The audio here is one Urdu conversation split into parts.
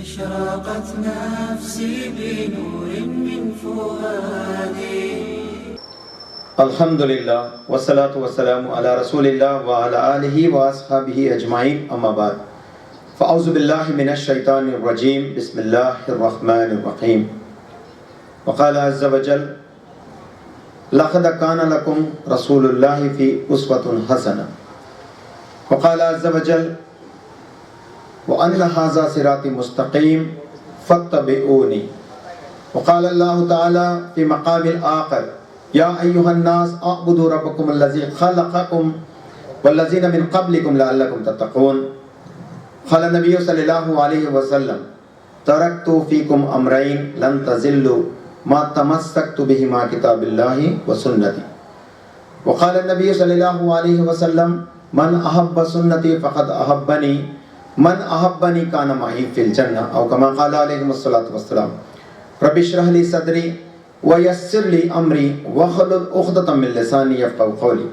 أشرقت نفسي بنور من فؤادي. الحمد للہ والصلاة والسلام علی رسول اللہ وعلی آلہ واصحابہ اجمعین، اما بعد فاعوذ باللہ من الشیطان الرجیم، بسم اللہ الرحمن الرحیم۔ وقال عز وجل لقد کان لکم رسول اللہ فی اسوۃ حسنہ۔ وقال عز وجل وان ھذا صراطی مستقیم فاتبعونی۔ وقال اللہ تعالی فی مقام آخر یا ایھا الناس اعبدوا ربکم الذی خلقکم والذین من قبلکم لعلکم تتقون۔ قال النبی صلی اللہ علیہ وسلم ترکت فیکم امرین لن تضلوا ما تمسکت بہما کتاب اللہ وسنتی۔ وقال النبی صلی اللہ علیہ وسلم من احب سنتی فقد احبنی من احبنی کان معی فی الجنہ، او کما قال علیہ الصلوۃ والسلام۔ رب اشرح لی صدری ویسر لی امری واحلل عقدۃ من لسانی یفقہوا قولی۔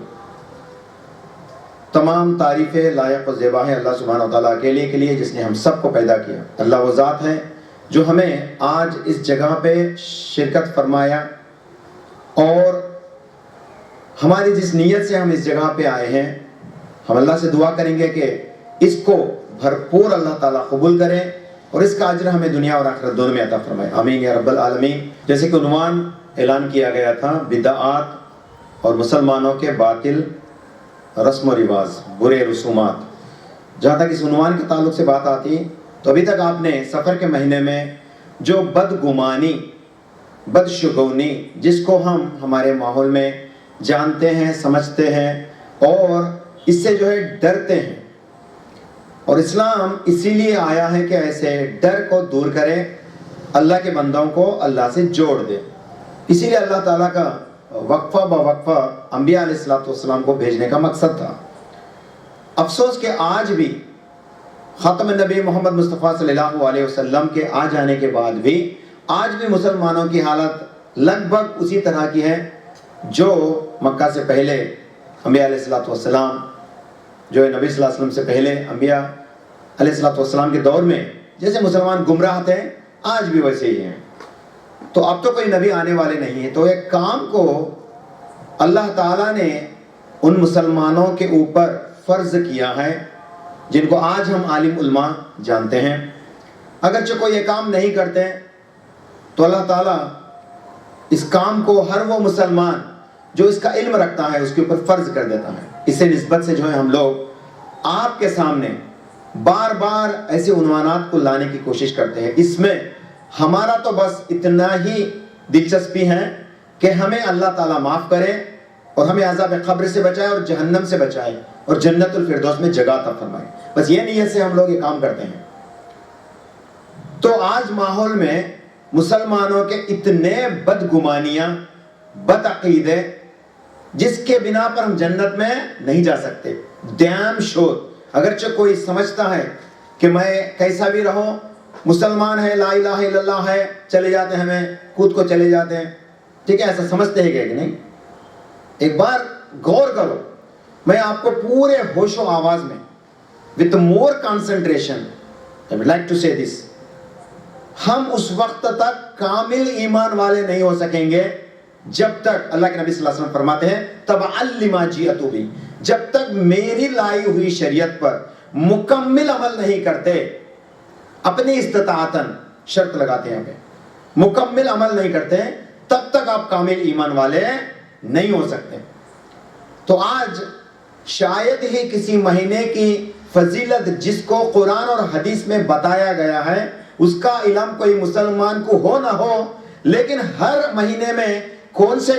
تمام تعریفیں لائق و زیبا ہے اللہ سبحانہ و تعالیٰ اکیلے کے لیے جس نے ہم سب کو پیدا کیا۔ اللہ وہ ذات ہے جو ہمیں آج اس جگہ پہ شرکت فرمایا، اور ہماری جس نیت سے ہم اس جگہ پہ آئے ہیں، ہم اللہ سے دعا کریں گے کہ اس کو بھرپور اللہ تعالیٰ قبول کرے اور اس کا اجر ہمیں دنیا اور آخرت دونوں میں عطا فرمائے، آمین یا رب العالمین۔ جیسے کہ عنوان اعلان کیا گیا تھا، بدعات اور مسلمانوں کے باطل رسم و رواج، برے رسومات۔ جہاں تک اس عنوان کے تعلق سے بات آتی تو ابھی تک آپ نے سفر کے مہینے میں جو بدگمانی، بدشگونی، جس کو ہم ہمارے ماحول میں جانتے ہیں، سمجھتے ہیں اور اس سے جو ہے ڈرتے ہیں، اور اسلام اسی لیے آیا ہے کہ ایسے ڈر کو دور کرے، اللہ کے بندوں کو اللہ سے جوڑ دے۔ اسی لیے اللہ تعالیٰ کا وقفہ بوقفہ انبیاء علیہ السلام کو بھیجنے کا مقصد تھا۔ افسوس کہ آج بھی خاتم النبی محمد مصطفیٰ صلی اللہ علیہ وسلم کے آ جانے کے بعد بھی آج بھی مسلمانوں کی حالت لگ بھگ اسی طرح کی ہے جو مکہ سے پہلے انبیاء علیہ السلام، جو نبی صلی اللہ علیہ وسلم سے پہلے انبیاء علیہ السلام کے دور میں جیسے مسلمان گمراہ تھے، آج بھی ویسے ہی ہیں۔ تو اب تو کوئی نبی آنے والے نہیں ہے، تو ایک کام کو اللہ تعالیٰ نے ان مسلمانوں کے اوپر فرض کیا ہے جن کو آج ہم عالم علماء جانتے ہیں۔ اگرچہ کوئی یہ کام نہیں کرتے تو اللہ تعالیٰ اس کام کو ہر وہ مسلمان جو اس کا علم رکھتا ہے اس کے اوپر فرض کر دیتا ہے۔ اسی نسبت سے جو ہے ہم لوگ آپ کے سامنے بار بار ایسے عنوانات کو لانے کی کوشش کرتے ہیں۔ اس میں ہمارا تو بس اتنا ہی دلچسپی ہے کہ ہمیں اللہ تعالیٰ معاف کرے اور ہمیں عذاب قبر سے بچائے اور جہنم سے بچائے اور جنت الفردوس میں جگہ عطا فرمائے، بس یہ نیت سے ہم لوگ یہ کام کرتے ہیں۔ تو آج ماحول میں مسلمانوں کے اتنے بدگمانیاں، بد عقیدے، جس کے بنا پر ہم جنت میں نہیں جا سکتے، ڈیم شور۔ اگرچہ کوئی سمجھتا ہے کہ میں کیسا بھی رہوں، مسلمان ہے، لا الہ الا اللہ ہے، چلے جاتے ہیں، ہمیں کود کو چلے جاتے ہیں، ٹھیک ہے، ایسا سمجھتے ہیں کہ نہیں؟ ایک بار غور کرو، میں آپ کو پورے ہوش و آواز میں with more concentration I would like to say this، ہم اس وقت تک کامل ایمان والے نہیں ہو سکیں گے جب تک اللہ کے نبی صلی اللہ علیہ وسلم فرماتے ہیں تبعا لما جئت بہ، جب تک میری لائی ہوئی شریعت پر مکمل عمل نہیں کرتے، اپنی استطاعتاً شرط لگاتے ہیں، مکمل عمل نہیں کرتے تب تک آپ کامل ایمان والے نہیں ہو سکتے۔ تو آج شاید ہی کسی مہینے کی فضیلت جس کو قرآن اور حدیث میں بتایا گیا ہے اس کا علم کوئی مسلمان کو ہو نہ ہو، لیکن ہر مہینے میں کون سے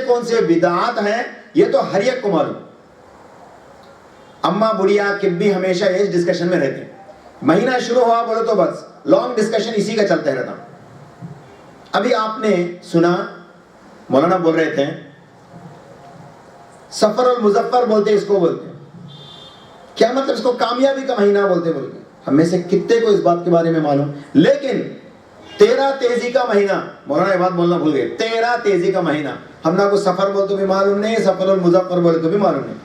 بدعات ہیں یہ تو ہر ایک کو معلوم۔ اماں بڑھیا کبھی ہمیشہ ایج ڈسکشن میں رہتے ہیں، مہینہ شروع ہوا بولو تو بس لانگ ڈسکشن اسی کا چلتا رہتا۔ ابھی آپ نے سنا مولانا بول رہے تھے سفر المظفر بولتے اس کو بولتے ہیں، کیا مطلب اس کو کامیابی کا مہینہ بولتے بولتے؟ ہم میں سے کتنے کو اس بات کے بارے میں معلوم؟ لیکن 13 تیزی کا مہینہ، مولانا یہ بات بولنا بھول گئے، 13 تیزی کا مہینہ، ہم نہ کو سفر بول تو بھی معلوم نہیں، سفر المظفر بولے تو بھی معلوم نہیں،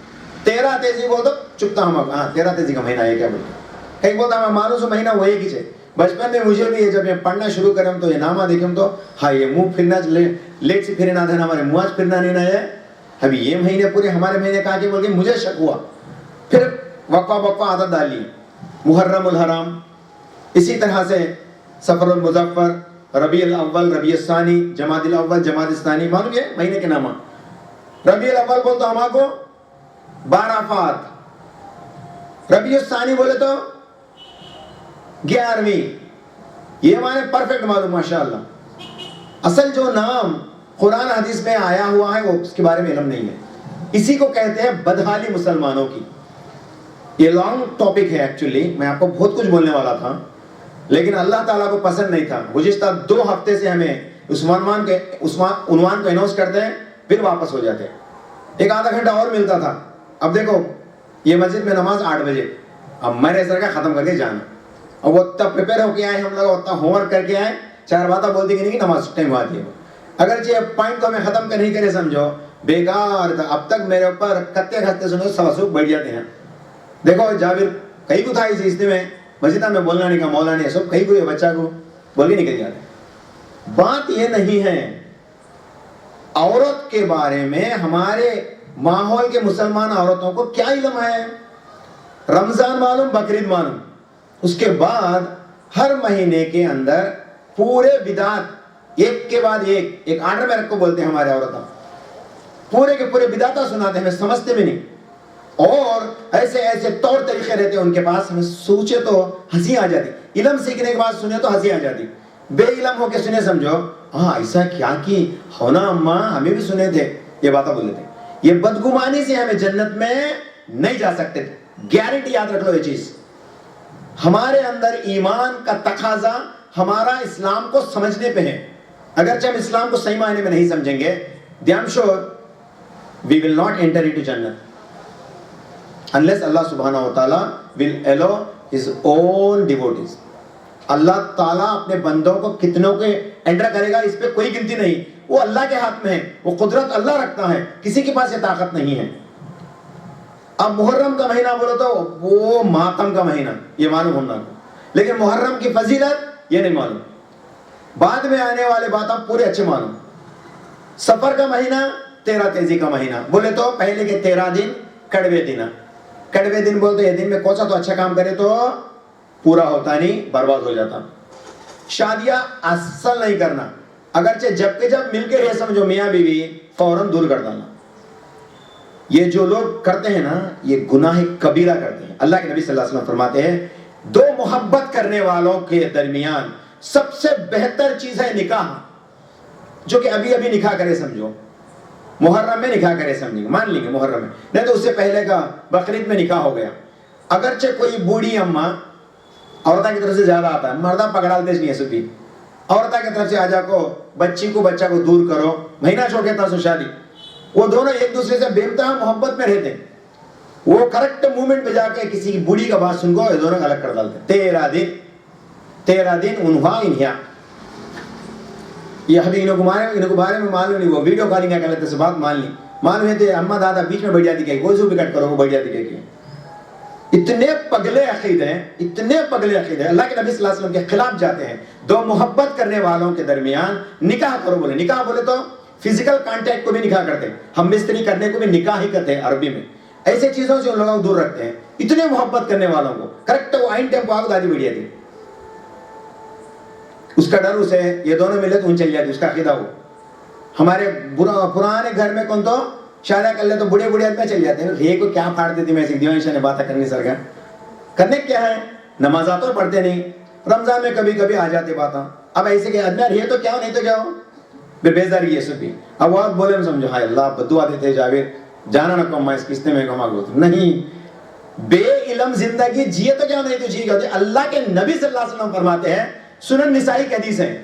13 تیزی بول تو چپتا ہم، ہاں 13 تیزی کا مہینہ ہے کیا بولتے؟ کہیں بولتا ہمیں معلوم سو مہینہ وہ ایک ہی ہے، بچپن میں مجھے بھی جب میں پڑھنا شروع کرم تو یہ نامہ دیکھیں تو ہاں یہ منہ پھرنا لیٹ سے پھرنا تھا ہمارے منہ آج پھرنا نہیں نہ ہے. ابھی یہ مہینے پورے ہمارے مہینے کہا کہ بول کے مجھے شک ہوا. پھر وقفہ عادت ڈالی. محرم الحرام, اسی طرح سے سفر المظفر, ربیع الاول, ربیع الثانی, جمادی الاول, جمادی الثانی. معلوم ہے مہینے کے نامہ. ربیع الاول بول تو ہمارے کو 12 فات, ربیع الثانی بولے تو 11ویں. یہ ہمارے پرفیکٹ معلوم ماشاءاللہ. اصل جو نام قرآن حدیث میں آیا ہوا ہے وہ اس کے بارے میں علم نہیں ہے. اسی کو کہتے ہیں بدحالی مسلمانوں کی. یہ لانگ ٹاپک ہے ایکچولی, میں آپ کو بہت کچھ بولنے والا تھا لیکن اللہ تعالیٰ کو پسند نہیں تھا. گزشتہ 2 ہفتے سے ہمیں اس عنوان کو اناؤنس کرتے ہیں پھر واپس ہو جاتے ہیں. ایک آدھا گھنٹہ اور ملتا تھا. اب دیکھو یہ مسجد میں نماز 8 بجے, اب میں سر کا ختم کر کے جانا. اب وہ اتنا پریپیئر ہو کے آئے ہم لوگ, اتنا ہوم ورک کر کے آئے, 4 باتیں بولتی کہ نہیں کہ نماز ٹائم آتی ہے. اگرچہ پوائنٹ کو ہمیں ختم نہیں کرے سمجھو بیکار تھا. اب تک میرے اوپر کتے کھتے سنو سوسوک بیٹھ جاتے ہیں. دیکھو جابر کہیں کو تھا اس رشتے میں مسجد میں بولنا نہیں کا مولا نہیں سب کہیں کو یہ بچہ کو بول کے نکل جاتے. بات یہ نہیں ہے عورت کے بارے میں ہمارے ماحول کے مسلمان عورتوں کو کیا علم ہے. رمضان معلوم, بقرعید معلوم, اس کے بعد ہر مہینے کے اندر پورے بدعات ایک کے بعد ایک آرڈر میں رکھ کو بولتے ہیں ہمارے عورتوں, پورے کے پورے بدعات سناتے ہیں, ہمیں سمجھتے بھی نہیں. اور ایسے ایسے طور طریقے رہتے ہیں ان کے پاس, ہمیں سوچے تو ہنسی آ جاتی. علم سیکھنے کے بعد سنے تو ہنسی آ جاتی. بے علم ہو کے سنے سمجھو ہاں ایسا کیا کی ہونا اماں ہمیں بھی سنے تھے, یہ باتیں بولے تھے. یہ بدگمانی سے ہمیں جنت میں نہیں جا سکتے. گارنٹی یاد رکھ لو یہ چیز. ہمارے اندر ایمان کا تقاضا ہمارا اسلام کو سمجھنے پہ ہے. اگرچہ ہم اسلام کو صحیح معنی میں نہیں سمجھیں گے, damn sure we will not enter into Jannah unless Allah subhanahu wa ta'ala will allow his own devotees. اللہ تعالیٰ اپنے بندوں کو کتنوں کے انٹر کرے گا اس پہ کوئی گنتی نہیں. وہ اللہ کے ہاتھ میں ہے, وہ قدرت اللہ رکھتا ہے, کسی کے پاس یہ طاقت نہیں ہے. اب محرم کا مہینہ بولو تو وہ ماتم کا مہینہ یہ معلوم ہونا, لیکن محرم کی فضیلت یہ نہیں معلوم. بعد میں آنے والے باتیں پورے اچھے معلوم. سفر کا مہینہ 13 تیزی کا مہینہ بولے تو پہلے کے 13 دن کڑوے دن. کڑوے دن بولتے یہ دن میں کون سا تو اچھا کام کرے تو پورا ہوتا نہیں, برباد ہو جاتا. شادیاں اصل نہیں کرنا, اگرچہ جب کہ جب مل کے رہ سمجھو میاں بیوی فوراً دور کر ڈالنا. یہ جو لوگ کرتے ہیں نا یہ گناہ کبیرہ کرتے ہیں. اللہ کے نبی صلی اللہ علیہ وسلم فرماتے ہیں 2 محبت کرنے والوں کے درمیان سب سے بہتر چیز ہے نکاح. جو کہ ابھی ابھی نکاح کرے سمجھو, محرم میں نکاح کرے سمجھیں گے, مان لیں گے محرم میں, نہیں تو اس سے پہلے کا بقرعید میں نکاح ہو گیا. اگرچہ کوئی بوڑھی اماں عورتوں کی طرف سے زیادہ آتا ہے, مردہ پکڑال دیش نہیں ہے سبھی, عورتوں کی طرف سے آجا کو بچہ کو دور کرو, مہینہ چھوڑ کے تھا سو شادی. وہ دونوں ایک دوسرے سے بے انتہا محبت میں رہتے ہیں. وہ کریکٹ مومنٹ پہ جا کے کسی کی بوڑھی کا بات سن کو یہ دونوں الگ کر ڈالتے. 13 دن انہا انہیا. یہ ابھی ان کو بارے میں معلوم نہیں, وہ ویڈیو کالنگ کر لیتے سے بات مان لی, معلوم ہے تھے اماں دادا بیچ میں بیٹھ جاتی کہ وہ بھی کٹ کرو وہ بیٹھ جاتی کہ اتنے پگلے عقید ہیں, اتنے پگلے عقید ہیں. اللہ کے نبی صلی اللہ علیہ وسلم کے خلاف جاتے ہیں. 2 محبت کرنے والوں کے درمیان نکاح کرو بولے. نکاح بولے تو فزیکل کانٹیکٹ کو بھی نکاح کرتے ہیں, ہم مستری کرنے کو بھی نکاح ہی کرتے ہیں عربی میں. ایسے چیزوں سے ان لوگوں کو دور رکھتے ہیں. اتنے محبت کرنے والوں کو کریکٹ وہ آئین ٹائم کو آگ دادی بیٹھ جاتی, اس کا ڈر اسے, یہ دونوں ملے تو ان چل جاتی, اس کا عقیدہ ہو. ہمارے پرانے گھر میں کون تو شادی کر لے تو بڑے آدمی چل جاتے ہیں. یہ کو کیا پھاڑ دیتی میں ایسی دیوانشاہ نے باتیں کرنی سر کا کرنے کیا ہے, نمازات تو پڑھتے نہیں, رمضان میں کبھی کبھی آ جاتے باتیں. اب ایسے کہ آدمی یہ تو کیا ہو نہیں تو کیا ہو, بے بیزاری یہ سب بھی. اب وہ بولے ہم سمجھو ہائے اللہ بدعا دیتے جاوید جانا نہ کما اس قسطے میں کما گو نہیں. بے علم زندگی جیے تو کیا نہیں تو جی گا. اللہ کے نبی صلی اللہ علیہ وسلم فرماتے ہیں, سنن نسائی کی حدیث ہے,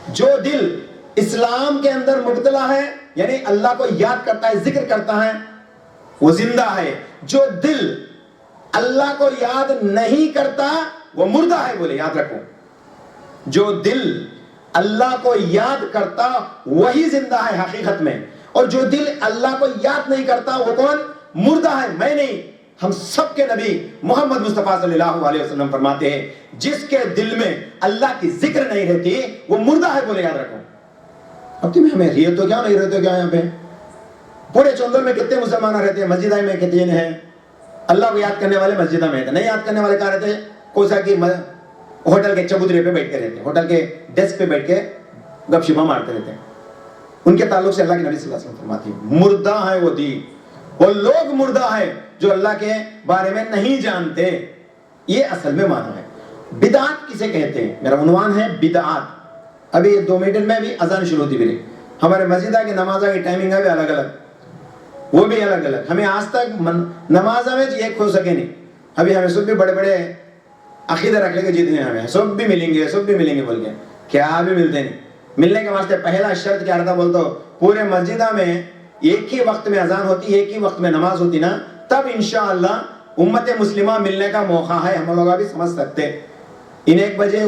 جو دل اسلام کے اندر مبتلا ہے یعنی اللہ کو یاد کرتا ہے, ذکر کرتا ہے, وہ زندہ ہے. جو دل اللہ کو یاد نہیں کرتا وہ مردہ ہے. بولے یاد رکھو, جو دل اللہ کو یاد کرتا وہی زندہ ہے حقیقت میں, اور جو دل اللہ کو یاد نہیں کرتا وہ کون؟ مردہ ہے. میں نہیں, ہم سب کے نبی محمد مصطفیٰ صلی اللہ علیہ وسلم فرماتے ہیں جس کے دل میں اللہ کی ذکر نہیں رہتی وہ مردہ ہے، بولے یاد رکھو۔ اب تم ہمیں ریت تو کیا نہیں رہتے کیا؟ یہاں پہ پورے چندر میں کتنے مسلمان رہتے ہیں، مسجدیں میں کتنے ہیں؟ اللہ کو یاد کرنے والے مسجدوں میں رہتے، نہیں یاد کرنے والے کہاں رہتے؟ کوسا کی ہوٹل کے چبوترے پہ بیٹھ کے رہتے ہیں، ہوٹل کے ڈیسک پہ بیٹھ کے گپ شپا مارتے رہتے ہیں۔ ان کے تعلق سے اللہ کے نبی صلی اللہ علیہ وسلم فرماتے ہیں مردہ ہے وہ دین، وہ لوگ مردہ ہے جو اللہ کے بارے میں نہیں جانتے۔ یہ اصل میں معنی ہے۔ بدعات کسے کہتے ہیں؟ میرا عنوان ہے بدعات۔ ابھی 2 منٹ میں بھی اذان شروع ہوتی بھی ہمارے مسجدہ کی نمازہ کی ٹائمنگ ہے بھی الگ الگ، وہ بھی الگ الگ۔ ہمیں آج تک نمازہ میں ایک ہو سکے نہیں۔ ابھی ہمیں سب بھی بڑے بڑے عقیدہ رکھ لے کے جتنے ہمیں سب بھی ملیں گے، سب بھی ملیں گے بول کے، کیا بھی ملتے نہیں۔ ملنے کے واسطے پہلا شرط کیا رہتا بولتا ہو، پورے مسجدہ میں ایک ہی وقت میں اذان ہوتی، ایک ہی وقت میں نماز ہوتی نا، تب انشاءاللہ امت مسلمہ ملنے کا موقع ہے۔ ہم لوگ بھی سمجھ سکتے ان 1 بجے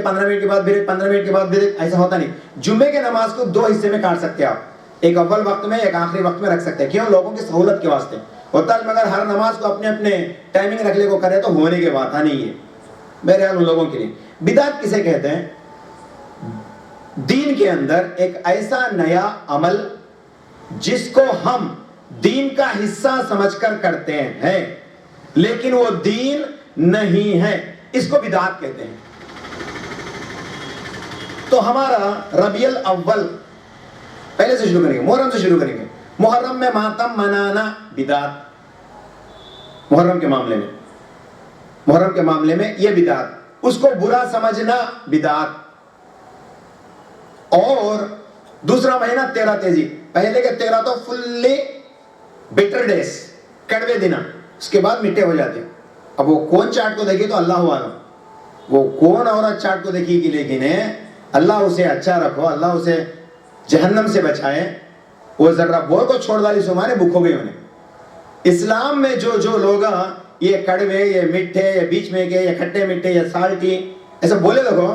15 منٹ کے بعد پھر 15 منٹ کے بعد پھر ایسا ہوتا نہیں۔ جمعے کے نماز کو 2 حصے میں کاٹ سکتے آپ، ایک اول وقت میں ایک آخری وقت میں رکھ سکتے ہیں۔ کیوں؟ لوگوں کی سہولت کے واسطے ہوتا ہے، مگر ہر نماز کو اپنے اپنے ٹائمنگ رکھ لے کو کرے تو ہونے کے بات نہیں ہے۔ بہرحال ان لوگوں کے لیے بدعت کسے کہتے ہیں؟ دین کے اندر ایک ایسا نیا عمل جس کو ہم دین کا حصہ سمجھ کر کرتے ہیں لیکن وہ دین نہیں ہے، اس کو بدعت کہتے ہیں۔ تو ہمارا ربیع الاول پہلے سے شروع کریں گے، محرم سے شروع کریں گے۔ محرم میں ماتم منانا بدعت، محرم کے معاملے میں یہ بدعت، اس کو برا سمجھنا بدعت۔ اور دوسرا مہینہ 13 تیزی، پہلے کے 13 تو فلی بیٹر ڈیز، کڑوے دن، اس کے بعد مٹے ہو جاتے۔ اب وہ کون چاٹ کو دیکھے تو اللہ عالم، وہ کون عورت چاٹ کو دیکھی گی، لیکن اللہ اسے اچھا رکھو، اللہ اسے جہنم سے بچائے۔ وہ ذرہ بول کو چھوڑ ڈالی سمانے بک ہو گئی انہیں۔ اسلام میں جو لوگ یہ کڑوے، یہ میٹھے، یہ بیچ میں کے، یہ کھٹے میٹھے، یہ سالٹی ایسا بولے لگو،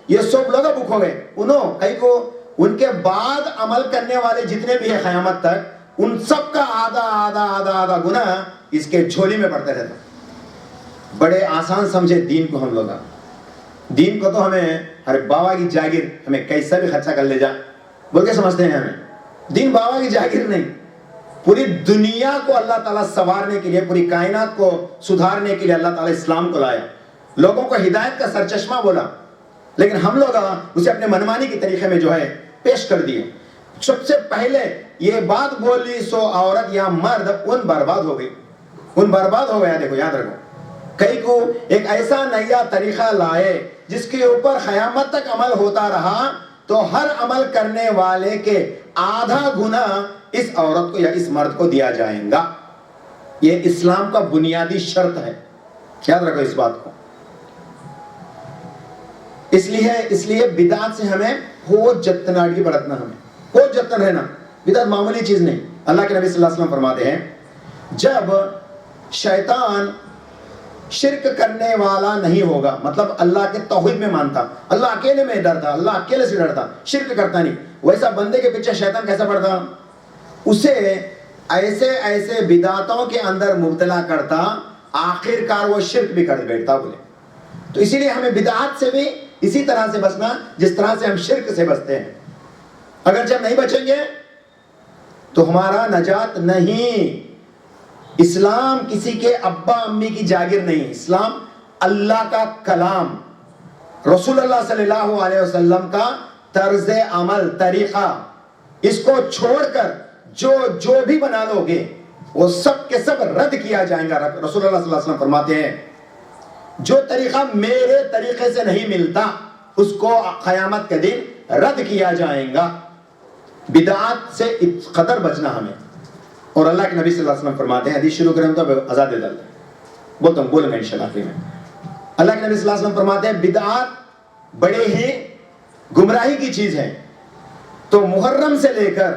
یہ سب لوگ بک ہو گئے۔ انہوں کئی کو ان کے بعد عمل کرنے والے جتنے بھی ہیں قیامت تک، ان سب کا آدھا گناہ اس کے جھولی میں پڑتا رہتا۔ بڑے آسان سمجھے دین کو ہم لوگ، دین کو تو ہمیں ارے بابا کی جاگیر، ہمیں کیسا بھی خرچہ کر لے جا بول کے سمجھتے ہیں۔ ہمیں دین بابا کی جاگیر نہیں، پوری دنیا کو اللہ تعالیٰ سنوارنے کے لیے، پوری کائنات کو سدھارنے کے لیے اللہ تعالیٰ اسلام کو لایا، لوگوں کو ہدایت کا سرچشمہ بولا، لیکن ہم لوگ اسے اپنے منمانی کے طریقے میں جو ہے پیش کر دیے۔ سب سے پہلے یہ بات بولی سو عورت یا مرد ان برباد ہو گئی، ان برباد ہو گیا۔ دیکھو یاد رکھو، کئی کو ایک ایسا نیا طریقہ لائے جس کے اوپر قیامت تک عمل ہوتا رہا تو ہر عمل کرنے والے کے آدھا گناہ اس عورت کو یا اس مرد کو دیا جائے گا۔ یہ اسلام کا بنیادی شرط ہے، یاد رکھو اس بات کو۔ اس لیے بدعات سے ہمیں بہت جتناٹی برتنا، ہمیں بہت جتن رہنا۔ بدعت معمولی چیز نہیں۔ اللہ کے نبی صلی اللہ علیہ وسلم فرماتے ہیں جب شیطان شرک کرنے والا نہیں ہوگا، مطلب اللہ کے توحید میں مانتا، اللہ اکیلے میں ڈرتا، اللہ اکیلے سے ڈرتا، شرک کرتا نہیں، ویسا بندے کے پیچھے شیطان کیسا پڑتا؟ اسے ایسے بدعتوں کے اندر مبتلا کرتا، آخر کار وہ شرک بھی کر بیٹھتا بولے۔ تو اسی لیے ہمیں بدعات سے بھی اسی طرح سے بچنا جس طرح سے ہم شرک سے بچتے ہیں۔ اگر جب نہیں بچیں گے تو ہمارا نجات نہیں۔ اسلام کسی کے ابا امی کی جاگیر نہیں، اسلام اللہ کا کلام، رسول اللہ صلی اللہ علیہ وسلم کا طرز عمل، طریقہ۔ اس کو چھوڑ کر جو بھی بنا لو گے وہ سب کے سب رد کیا جائیں گا۔ رسول اللہ صلی اللہ علیہ وسلم فرماتے ہیں جو طریقہ میرے طریقے سے نہیں ملتا اس کو قیامت کے دن رد کیا جائیں گا۔ بدعات سے قدر بچنا ہمیں۔ اور اللہ کے نبی صلی اللہ علیہ وسلم فرماتے ہیں، حدیث شروع کریں تو آزاد ڈالتے ہیں، بولیں گے انشاءاللہ آخری میں۔ اللہ کے نبی صلی اللہ علیہ وسلم فرماتے ہیں بدعات بڑے ہی گمراہی کی چیز ہے۔ تو محرم سے لے کر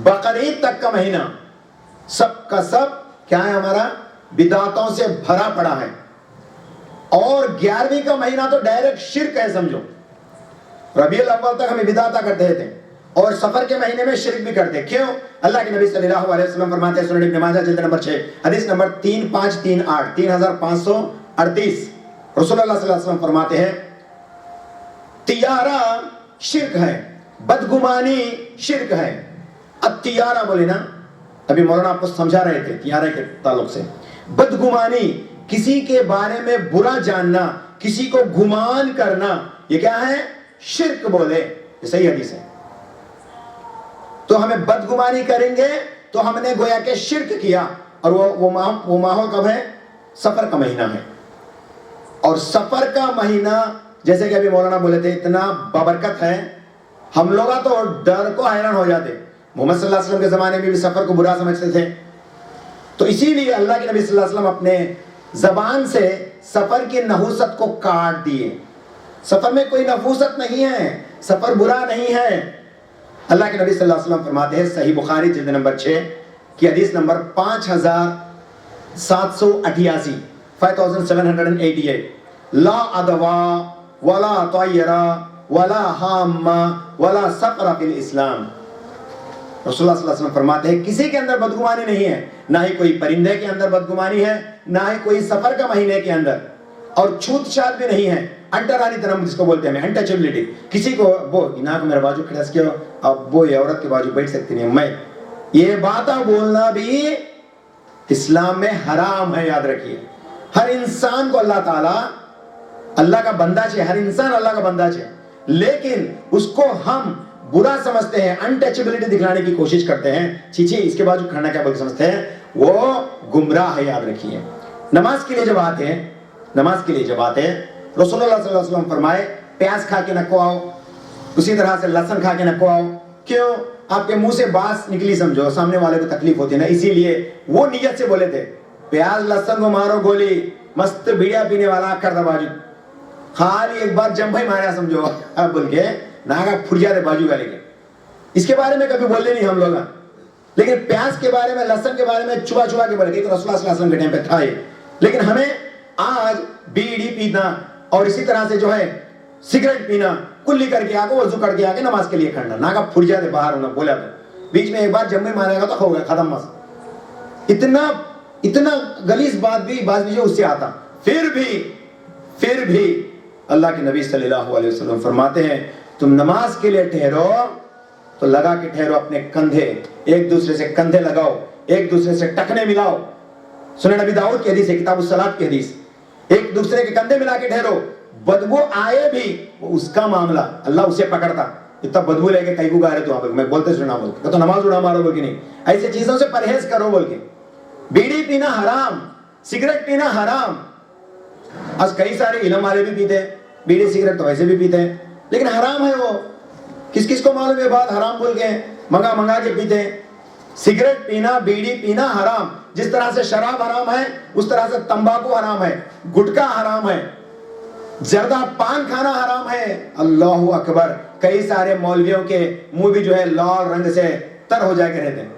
بقرعید تک کا مہینہ سب کا سب کیا ہے ہمارا؟ بدعتوں سے بھرا پڑا ہے۔ اور 11ویں کا مہینہ تو ڈائریکٹ شرک ہے سمجھو۔ ربیع الاول تک ہمیں بدعتاں کرتے تھے، اور سفر کے مہینے میں شرک بھی کرتے. کیوں؟ اللہ کے نبی صلی اللہ علیہ وسلم فرماتے ہیں سنن ابن ماجہ جلد نمبر 6 حدیث نمبر 3538 3538 رسول اللہ صلی اللہ علیہ وسلم فرماتے ہیں تیارہ شرک ہے، بدگمانی شرک ہے. اب تیارہ بولے نا، ابھی مولانا آپ کو سمجھا رہے تھے تیارہ کے تعلق سے. بدگمانی، کسی کے بارے میں برا جاننا، کسی کو گمان کرنا، یہ کیا ہے؟ شرک بولے. یہ صحیح حدیث ہے. تو ہمیں بدگمانی کریں گے تو ہم نے گویا کہ شرک کیا. اور وہ ماحول کب ہے؟ سفر کا مہینہ ہے. اور سفر کا مہینہ جیسے کہ ابھی مولانا بولے تھے اتنا بابرکت ہے، ہم لوگ تو ڈر کو حیران ہو جاتے. محمد صلی اللہ علیہ وسلم کے زمانے میں بھی سفر کو برا سمجھتے تھے. تو اسی لیے اللہ کے نبی صلی اللہ علیہ وسلم اپنے زبان سے سفر کی نحوست کو کاٹ دیے. سفر میں کوئی نحوست نہیں ہے، سفر برا نہیں ہے. اللہ کے نبی صلی اللہ علیہ وسلم فرماتے ہیں صحیح بخاری جلد نمبر 6 کی حدیث نمبر 5788 5788 لا ادوا ولا طیرا ولا حام ولا سفر فی الاسلام. رسول اللہ صلی اللہ علیہ وسلم فرماتے ہیں کسی کے اندر بدگمانی نہیں ہے، نہ ہی کوئی پرندے کے اندر بدگمانی ہے، نہ ہی کوئی سفر کا مہینے کے اندر، اور چھوت چھات بھی نہیں ہے. انٹرانی تنم جس کو بولتے ہیں، انٹچبلٹی. کسی کو وہ یہاں کو میرا بازو کھڑس کیا اب وہ یہ عورت کے بازو بیٹھ سکتی نہیں. میں یہ باتیں بولنا بھی اسلام میں حرام ہے. یاد رکھیے ہر انسان کو اللہ تعالیٰ اللہ کا بندہ چاہیے، ہر انسان اللہ کا بندہ چاہیے، لیکن اس کو ہم برا سمجھتے ہیں، انٹچبلٹی دکھلانے کی کوشش کرتے ہیں. چیچی اس کے بازو کھڑنا کیا بول سمجھتے ہیں، وہ گمراہ ہے. یاد رکھیے نماز کے لیے جب آتے ہیں، نماز کے لیے جب آتے ہیں رسول اللہ صلی اللہ علیہ وسلم فرمائے پیاز کھا کے نہ کو آؤ، اسی طرح سے لہسن کھا کے نہ کو آؤ. کیوں؟ آپ کے منہ سے بانس نکلی سمجھو سامنے والے کو تکلیف ہوتی ہے نا، اسی لیے وہ نیت سے بولے تھے پیاز لہسن کو مارو گولی، مست بیڑیا پینے والا کر دا بازو، خالی ایک بار جم بھائی مارا سمجھو اب بول کے ناگا پھٹ جاتے بازو والے کے. اس کے بارے میں کبھی بولے نہیں ہم لوگ، لیکن پیاز کے بارے میں لہسن کے بارے میں چبا چبا کے بولے کہ رسول اللہ صلی اللہ علیہ وسلم کے ٹائم پہ تھا یہ. لیکن ہمیں آج بیڑی پینا اور اسی طرح سے جو ہے سگریٹ پینا، کلی کر کے آگے وضو کر کے آگے نماز کے لیے کھڑنا، ناگا پھٹ جاتے باہر ہونا بولا تو بیچ میں ایک بار جب میں مارے گا تو ہو گیا ختم مس. اتنا غلیظ بات بھی بعض بھی اس سے آتا. پھر بھی اللہ کے نبی صلی اللہ علیہ وسلم فرماتے ہیں تم نماز کے لیے ٹھہرو تو لگا کے ٹھہرو اپنے کندھے، ایک دوسرے سے کندھے لگاؤ، ایک دوسرے سے ٹکنے ملاؤ. سنن نبی داؤد کی حدیث ہے، کتاب الصلاۃ کی حدیث. ایک دوسرے کے کندھے ملا کے ٹھہرو. بدبو آئے بھی وہ اس کا معاملہ، اللہ اسے پکڑتا. اتنا بدبو لے کے کئی کو گا رہے تو میں بولتے سنا بول کے تو نماز اڑا مارو بول کے نہیں، ایسے چیزوں سے پرہیز کرو بول کے. بیڑی پینا حرام، سگریٹ پینا حرام. آج کئی سارے علم والے بھی پیتے ہیں بیڑی سگریٹ، تو ویسے بھی پیتے ہیں، لیکن حرام ہے. وہ کس کو معلوم ہے بات حرام بول کے منگا کے پیتے ہیں. سگریٹ پینا، بیڑی پینا حرام. جس طرح سے شراب حرام ہے اس طرح سے تمباکو حرام ہے، گٹکا حرام ہے، زردہ پان کھانا حرام ہے. اللہ اکبر. کئی سارے مولویوں کے منہ بھی جو ہے لال رنگ سے تر ہو جا کے رہتے ہیں.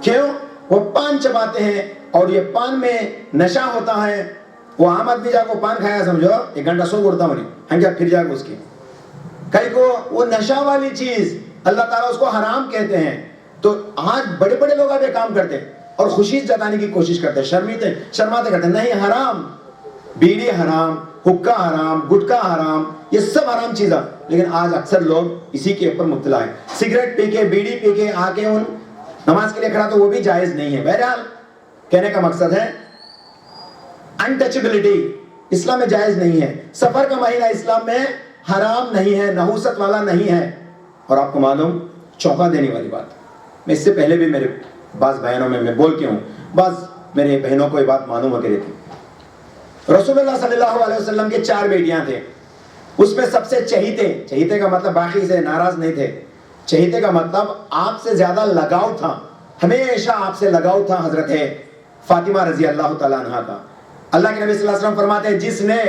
کیوں؟ وہ پان چباتے ہیں اور یہ پان میں نشہ ہوتا ہے. وہ عام آدمی جا کو پان کھایا سمجھو ایک گھنٹہ سو گڑتا ہوں نہیں ہم پھر جا کے اس کی کئی کو وہ نشہ والی چیز اللہ تعالیٰ اس کو حرام کہتے ہیں. تو آج بڑے بڑے لوگ اب یہ کام کرتے اور خوشی جتانے کی کوشش کرتے، شرماتے کرتے. نہیں، حرام. بیڑی حرام، حکا حرام، گٹکا حرام، یہ سب حرام چیزیں. لیکن آج اکثر لوگ اسی کے اوپر مبتلا ہے. سگریٹ پی کے، بیڑی پی کے آ کے ان نماز کے لیے کھڑا تو وہ بھی جائز نہیں ہے. بہرحال کہنے کا مقصد ہے انٹچبلٹی اسلام میں جائز نہیں ہے. سفر کا مہینہ اسلام میں حرام نہیں ہے، نحوست والا نہیں ہے. اور آپ کو معلوم چونکا دینے والی بات، میں اس سے پہلے بھی میرے بعض بیانوں میں بول کے ہوں، بعض میرے بہنوں کو یہ بات معلوم ہو کے رہتی. رسول اللہ صلی اللہ علیہ وسلم کے 4 بیٹیاں تھے. اس میں سب سے چہیتے کا مطلب باقی سے ناراض نہیں تھے، چہیتے کا مطلب آپ سے زیادہ لگاؤ تھا، ہمیشہ آپ سے لگاؤ تھا حضرت فاطمہ رضی اللہ تعالیٰ عنہ کا. اللہ کے نبی صلی اللہ علیہ وسلم فرماتے ہیں جس نے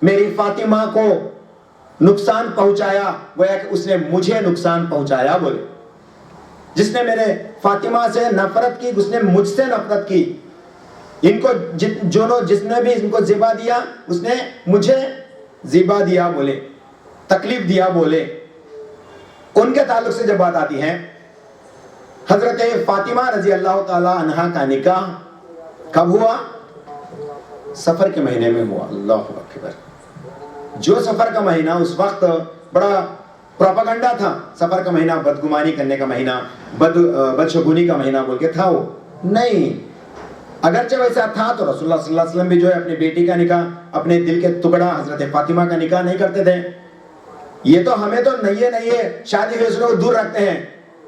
میری فاطمہ کو نقصان پہنچایا گویا کہ اس نے مجھے نقصان پہنچایا. بولے جس نے میرے فاطمہ سے نفرت کی اس نے مجھ سے نفرت کی. ان کو جس نے بھی ان کو زیبا دیا اس نے مجھے زیبا دیا. بولے تکلیف دیا. بولے ان کے تعلق سے جب بات آتی ہے، حضرت فاطمہ رضی اللہ تعالی عنہا کا نکاح کب ہوا؟ سفر کے مہینے میں ہوا. اللہ اکبر. جو سفر کا مہینہ اس وقت بڑا پروپیگنڈا تھا، سفر کا مہینہ بدگمانی کرنے کا مہینہ، بدشگونی کا مہینہ بول کے تھا، وہ نہیں. اگرچہ ویسا تھا تو رسول اللہ صلی اللہ علیہ وسلم بھی جو ہے اپنی بیٹی کا نکاح، اپنے دل کے ٹکڑا حضرت فاطمہ کا نکاح نہیں کرتے تھے. یہ تو ہمیں تو نئے شادی فیصلوں کو دور رکھتے ہیں.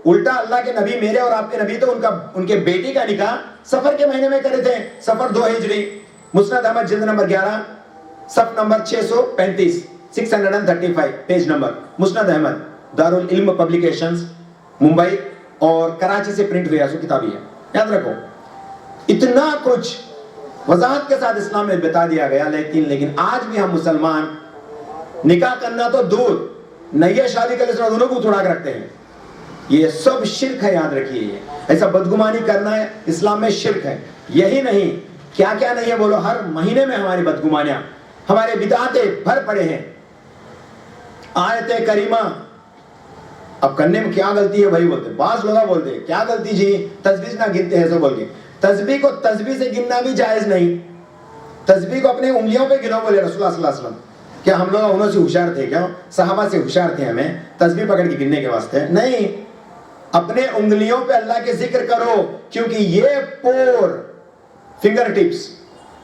الٹا اللہ کے نبی، میرے اور آپ کے نبی، تو ان کے بیٹی کا نکاح سفر کے مہینے میں کرے تھے. سفر 2 ہجری. مسند احمد جلد نمبر 11 صف نمبر 635 635 پیج نمبر. مسند احمد دارالعلم پبلیکیشنز ممبئی اور کراچی سے پرنٹ ہوئی سو کتابی ہے. یاد رکھو، اتنا کچھ وضاحت کے ساتھ اسلام میں بتا دیا گیا. لیکن آج بھی ہم مسلمان نکاح کرنا تو دور، نئے شادی کے لیے دونوں کو اٹھا کے رکھتے ہیں. یہ سب شرک ہے، یاد رکھیے. یہ ایسا بدگمانی کرنا ہے اسلام میں شرک ہے. یہی نہیں، کیا کیا نہیں ہے بولو. ہر مہینے میں ہماری بدگمانیاں، ہمارے بدعتیں بھر پڑے ہیں. آیت کریمہ اب کرنے میں کیا غلطی ہے بھائی بولتے. بعض لوگ بولتے ہیں کیا غلطی جی، تسبیح نہ گنتے ہیں سو بول کے. تسبیح کو تسبیح سے گننا بھی جائز نہیں. تسبیح کو اپنے انگلیوں پہ گنو بولے رسول اللہ صلی اللہ علیہ وسلم. کیا ہم لوگ انہوں سے ہوشیار تھے کیا؟ صحابہ سے ہوشیار تھے ہمیں تسبیح پکڑ کے گننے کے واسطے؟ نہیں. اپنے انگلیوں پہ اللہ کے ذکر کرو، کیونکہ یہ پور، فنگر ٹپس،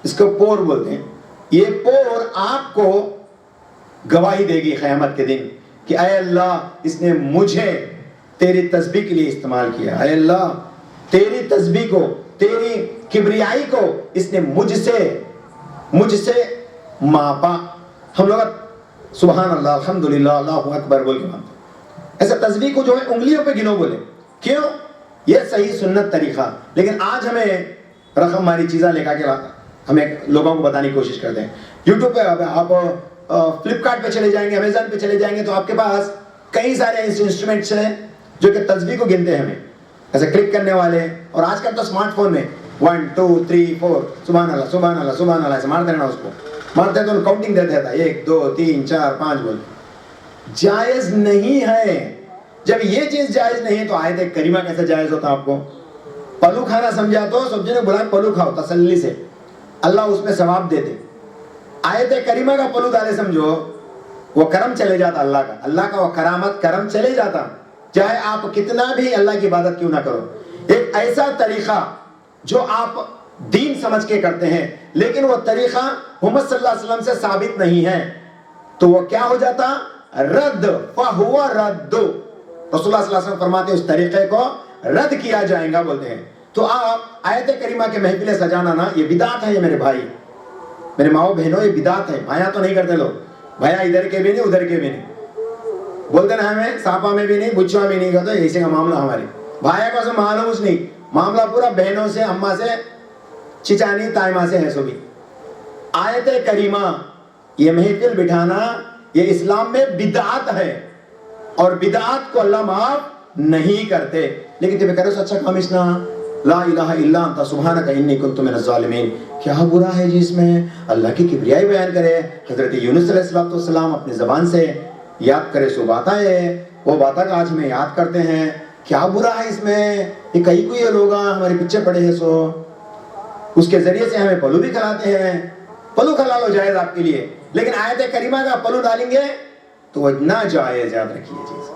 اس کو پور بولتے ہیں. یہ پور آپ کو گواہی دے گی قیامت کے دن کہ اے اللہ، اس نے مجھے تیری تسبیح کے لیے استعمال کیا. اے اللہ، تیری تسبیح کو، تیری کبریائی کو اس نے مجھ سے ماپا. ہم لوگ سبحان اللہ، الحمدللہ، اللہ اکبر بول کے مانتے. ایسا تسبیح کو جو ہے انگلیوں پہ گنو بولے. کیوں؟ یہ صحیح سنت طریقہ. لیکن آج ہمیں رقم ماری چیزیں لے کے ہمیں لوگوں کو بتانے کی کوشش کرتے ہیں. یوٹیوب پہ آپ فلپکارٹ پہ چلے جائیں گے، امیزون پہ چلے جائیں گے تو آپ کے پاس کئی سارے انسٹرومنٹس ہیں جو کہ تسبیح کو گنتے ہیں ہمیں ایسے کلک کرنے والے. اور آج کل تو اسمارٹ فون میں 1 2 3 4 سبحان اللہ سبحان اللہ سبحان اللہ ایسے مارتے رہنا. اس کو مارتے تو کاؤنٹنگ دے دیتا 1 2 3 4 5 بول. جائز نہیں ہے. جب یہ چیز جائز نہیں ہے تو آیت کریمہ کیسے جائز ہوتا آپ کو؟ پلو کھانا سمجھا تو سبزی نے بولا پلو کھاؤ تسلی سے، اللہ اس میں ثواب دیتے. آیت کریمہ کا پلو ڈالے سمجھو، وہ کرم چلے جاتا اللہ کا وہ کرامت کرم چلے جاتا، چاہے آپ کتنا بھی اللہ کی عبادت کیوں نہ کرو. ایک ایسا طریقہ جو آپ دین سمجھ کے کرتے ہیں لیکن وہ طریقہ محمد صلی اللہ علیہ وسلم سے ثابت نہیں ہے تو وہ کیا ہو جاتا؟ رد. فہو رد. رسول اللہ صلی اللہ علیہ وسلم فرماتے ہیں اس طریقے کو رد کیا جائے گا بولتے ہیں. تو آپ آیت کریمہ کے محفلیں سجانا نا، یہ بدعت ہے. یہ میرے بھائی، میرے ماؤں بہنوں، یہ بدعت ہے. بھایا تو نہیں کرتے لوگ، بھایا ادھر کے بھی نہیں ادھر کے بھی نہیں بولتے نا. ہمیں ساپا میں بھی نہیں بچوا بھی نہیں کرتے. ایسے کا معاملہ ہمارے بھایا کو سے معلوم اس نہیں. معاملہ پورا بہنوں سے، اماں سے، چچانی تائمہ سے ہے. سو بھی آیت کریمہ یہ محفل بٹھانا یہ اسلام میں بدعت ہے اور بدعات کو اللہ معاف نہیں کرتے. لیکن تمہیں کرو سو اچھا کام اسنا لا الہ الا انت سبحانک انی کنت من الظالمین. کیا برا ہے جی اس میں؟ اللہ کی کبریائی بیان کرے. حضرت یونس علیہ السلام اپنی زبان سے یاد کرے سو بات ہے، وہ باتیں کا آج ہمیں یاد کرتے ہیں. کیا برا ہے اس میں؟ یہ کئی کوئی لوگ ہمارے پیچھے پڑے ہیں سو اس کے ذریعے سے ہمیں پلو بھی کھلاتے ہیں. پلو کھلا لو جائز آپ کے لیے، لیکن آیت کریمہ کا پلو ڈالیں گے تو وہ ناجائز. یاد رکھیے چیز.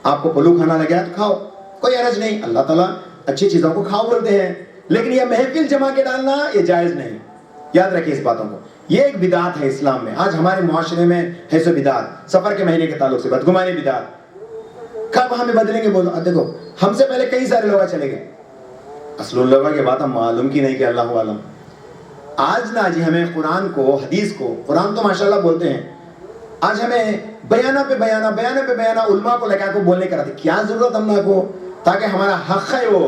آپ کو پلو کھانا لگا تو کھاؤ، کوئی حرج نہیں. اللہ تعالیٰ اچھی چیزوں کو کھاؤ بولتے ہیں، لیکن یہ محفل جمع کے ڈالنا یہ جائز نہیں. یاد رکھیے اس باتوں کو. یہ ایک بدعت ہے اسلام میں. آج ہمارے معاشرے میں ہے سو بدعت. سفر کے مہینے کے تعلق سے بدگمانی بدعت. کب ہمیں بدلیں گے بولو؟ دیکھو ہم سے پہلے کئی سارے لوگ چلے گئے. اصل لوگوں کی بات ہم معلوم کی نہیں کہ اللہ عالم. آج نہ جی ہمیں قرآن کو، حدیث کو، قرآن تو ماشاءاللہ بولتے ہیں، آج ہمیں بیانہ پہ بیانہ علماء کو لگا کو بولنے کراتے. کیا ضرورت ہم کو؟ تاکہ ہمارا حق ہے، وہ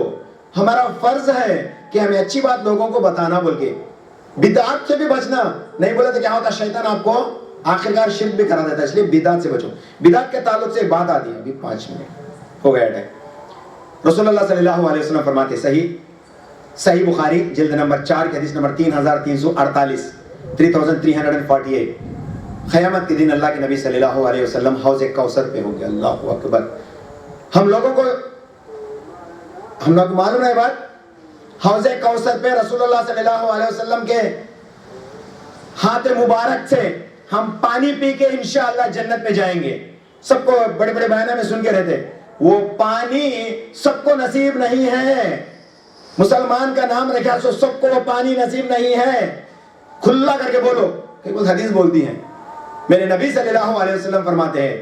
ہمارا فرض ہے کہ ہمیں اچھی بات لوگوں کو بتانا بول کے. بدعات سے بھی بچنا نہیں بولے تو کیا ہوتا؟ شیطان آپ کو آخرکار شرک بھی کرا دیتا ہے. اس لیے بدعات سے بچو. بدعات کے تعلق سے ایک بات آتی ہے. ابھی 5 منٹ ہو گیا ٹائم. رسول اللہ صلی اللہ علیہ وسلم فرماتے صحیح بخاری جلد نمبر 4 کی حدیث نمبر 3348 3348 قیامت کے دن اللہ کے نبی صلی اللہ علیہ وسلم حوض کوثر پہ ہوں گے. اللہ اکبر. ہم لوگوں کو معلوم ہے بات, حوض کوثر پہ رسول اللہ صلی اللہ علیہ وسلم کے ہاتھ مبارک سے ہم پانی پی کے انشاءاللہ جنت میں جائیں گے. سب کو بڑے بڑے بیانوں میں سن کے رہتے, وہ پانی سب کو نصیب نہیں ہے. مسلمان کا نام رکھا سو سب کو وہ پانی نصیب نہیں ہے. کھلا کر کے بولو کہ کچھ حدیث بولتی ہیں. میرے نبی صلی اللہ علیہ وسلم فرماتے ہیں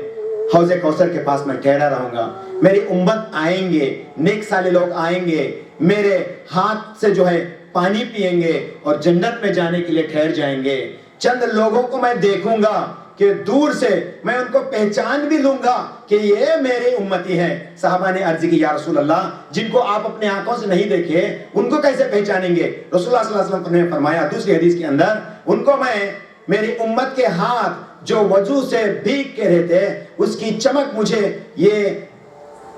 حوض کوثر کے پاس میں ٹھہرا رہوں گا, میری امت آئیں گے, نیک صالح لوگ آئیں گے, میرے ہاتھ سے جو ہے پانی پیئیں گے اور جنت میں جانے کے لیے ٹھہر جائیں گے. چند لوگوں کو میں دیکھوں گا کہ دور سے میں ان کو پہچان بھی لوں گا کہ یہ میری امتی ہے. صحابہ نے عرض کی یا رسول اللہ, جن کو آپ اپنے آنکھوں سے نہیں دیکھے ان کو کیسے پہچانیں گے؟ رسول اللہ صلی اللہ علیہ وسلم نے فرمایا دوسری حدیث کے اندر, ان کو میں میری امت کے ہاتھ جو وضو سے بھیگ کے رہتے اس کی چمک مجھے یہ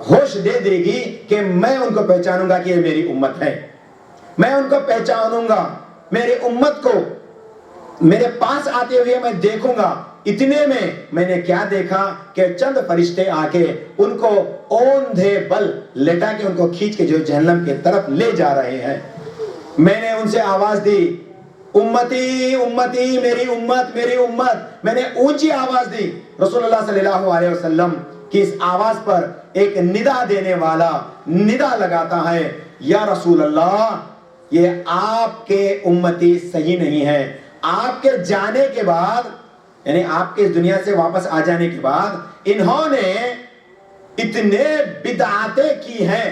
ہوش دے دے گی کہ میں ان کو پہچانوں گا کہ یہ میری امت ہے. میں ان کو پہچانوں گا, میری امت کو میرے پاس آتے ہوئے میں دیکھوں گا. اتنے میں نے کیا دیکھا کہ چند فرشتے آ کے ان کو اوندھے بل لٹا کے ان کو کھینچ کے جو جہنم کی طرف لے جا رہے ہیں. میں نے ان سے آواز دی امتی امتی, میری امت میری امت. میں نے اونچی آواز دی. رسول اللہ صلی اللہ علیہ وسلم کی اس آواز پر ایک ندا دینے والا ندا لگاتا ہے یا رسول اللہ, یہ آپ کے امتی صحیح نہیں ہے. آپ کے جانے کے بعد, یعنی آپ کے اس دنیا سے واپس آ جانے کے بعد انہوں نے اتنے بدعاتیں کی ہیں,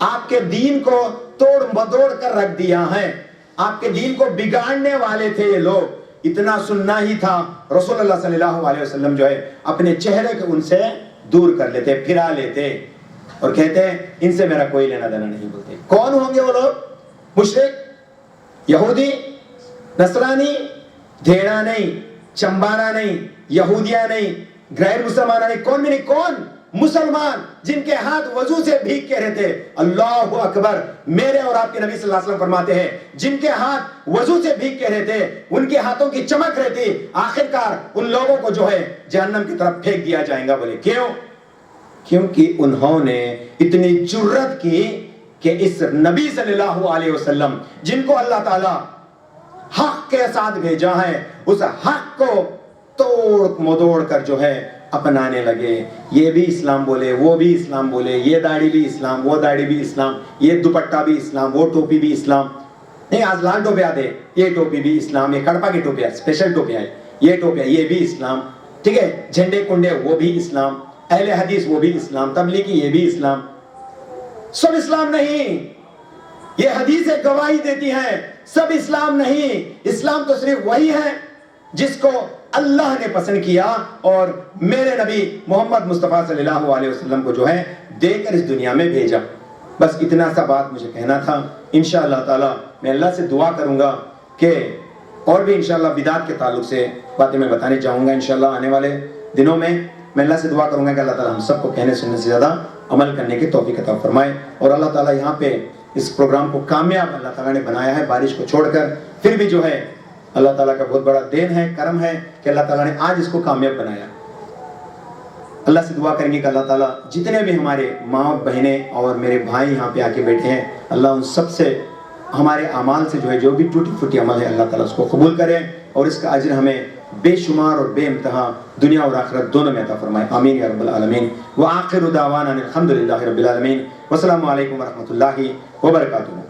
آپ کے دین کو توڑ مدوڑ کر رکھ دیا ہے. آپ کے دین کو بگاڑنے والے تھے یہ لوگ. اتنا سننا ہی تھا, رسول اللہ صلی اللہ علیہ وسلم جو ہے اپنے چہرے کو ان سے دور کر لیتے, پھرا لیتے اور کہتے ان سے میرا کوئی لینا دینا نہیں. بولتے کون ہوں گے وہ لوگ؟ مشرک, یہودی, نصرانی, دھیڑا نہیں, چمبارا نہیں, یہودیاں نہیں, غیر مسلمان نہیں, کون بھی نہیں. کون؟ مسلمان جن کے ہاتھ وضو سے بھیگ کے رہتے. اللہ اکبر. میرے اور آپ کے نبی صلی اللہ علیہ وسلم فرماتے ہیں جن کے ہاتھ وضو سے بھیگ کے رہتے, ان کے ہاتھوں کی چمک رہتی, آخرکار ان لوگوں کو جو ہے جہنم کی طرف پھینک دیا جائے گا. بولے کیوں؟ کیونکہ انہوں نے اتنی جرت کی کہ اس نبی صلی اللہ علیہ وسلم جن کو اللہ تعالی حق کے ساتھ بھیجا ہے, اس حق کو توڑ مدوڑ کر جو ہے اپنانے لگے. یہ بھی اسلام بولے, وہ بھی اسلام بولے, یہ داڑھی بھی اسلام, وہ داڑھی بھی اسلام, یہ دوپٹہ بھی اسلام, وہ ٹوپی بھی اسلام. نہیں, آج لال ٹوپی آتے, یہ ٹوپی بھی اسلام, یہ کڑپا کی ٹوپی ہے, اسپیشل ٹوپی ہے, یہ ٹوپی ہے, یہ بھی اسلام. ٹھیک ہے, جھنڈے کنڈے وہ بھی اسلام, اہل حدیث وہ بھی اسلام, تبلیغی یہ بھی اسلام. سب اسلام نہیں. یہ حدیثیں گواہی دیتی ہیں سب اسلام نہیں. اسلام تو صرف وہی ہے جس کو اللہ نے پسند کیا اور میرے نبی محمد مصطفیٰ صلی اللہ علیہ وسلم کو جو ہے دے کر اس دنیا میں بھیجا. بس اتنا سا بات مجھے کہنا تھا. انشاءاللہ تعالی میں اللہ سے دعا کروں گا کہ اور بھی انشاءاللہ بدعت کے تعلق سے باتیں میں بتانے چاہوں گا. انشاءاللہ آنے والے دنوں میں اللہ سے دعا کروں گا کہ اللہ تعالی ہم سب کو کہنے سننے سے زیادہ عمل کرنے کی توفیق عطا فرمائے. اور اللہ تعالی یہاں پہ اس پروگرام کو کامیاب اللہ تعالیٰ نے بنایا ہے, بارش کو چھوڑ کر. پھر بھی جو ہے اللہ تعالیٰ کا بہت بڑا دین ہے, کرم ہے کہ اللہ تعالیٰ نے آج اس کو کامیاب بنایا. اللہ سے دعا کریں گے کہ اللہ تعالیٰ جتنے بھی ہمارے ماں بہنیں اور میرے بھائی یہاں پہ آ کے بیٹھے ہیں, اللہ ان سب سے ہمارے اعمال سے جو ہے جو بھی ٹوٹی پھوٹی عمل ہے اللہ تعالیٰ اس کو قبول کرے اور اس کا اجر ہمیں بے شمار اور بے انتہا دنیا اور آخرت دونوں میں عطا فرمائے. آمین یا رب العالمین. وآخر دعوانا الحمدللہ رب العالمین. والسلام علیکم ورحمۃ اللہ وبرکاتہ.